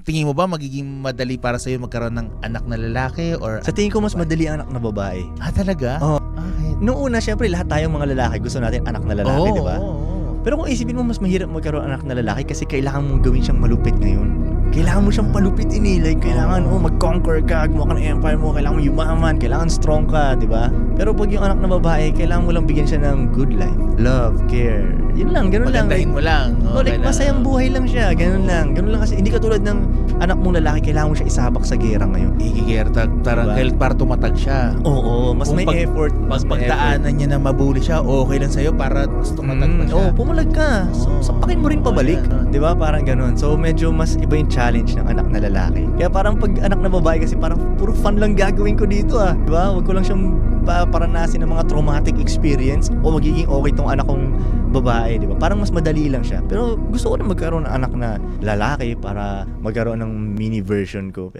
tingin mo ba magiging madali para sa'yo magkaroon ng anak na lalaki or Sa tingin ko mas madali ang anak na babae. talaga? Oo. Bakit? Noong una, syempre lahat tayong mga lalaki gusto natin anak na lalaki, di ba? Oo. Pero kung isipin mo, mas mahirap magkaroon anak na lalaki kasi kailangan mong gawin siyang malupit ngayon. Kailangan mo siyang palupitin eh. Like, kailangan mag-conquer ka, gumawa ka ng empire mo, kailangan mo yumaman, kailangan strong ka, di ba? Pero pag yung anak na babae, kailangan mo lang bigyan siya ng good life, love, care. Yun lang, ganun lang. Pagandahin mo lang. Oh, like, masayang buhay lang siya, ganun lang. Ganun lang kasi, hindi katulad ng anak mong lalaki, kailangan mo siya isabak sa gera ngayon. Ikigertag, tarangkel para tumatag siya. Oo, mas Kung may effort. Pag Mas may effort. pagdaanan niya na mabuli siya, okay lang sa'yo para mas tumatag pa siya. Oo, pumalag ka. So, sapakin mo rin pabalik. Di ba? Parang ganun. So, medyo mas iba yung challenge ng anak na lalaki. Kaya parang pag anak na babae kasi parang puro fun lang gagawin ko dito ah. Di ba? Huwag ko lang siyang paranasin ng mga traumatic experience o magiging okay tong anak kong babae, di ba? Parang mas madali lang siya. Pero gusto ko na magkaroon ng anak na lalaki para magkaroon ng mini version ko.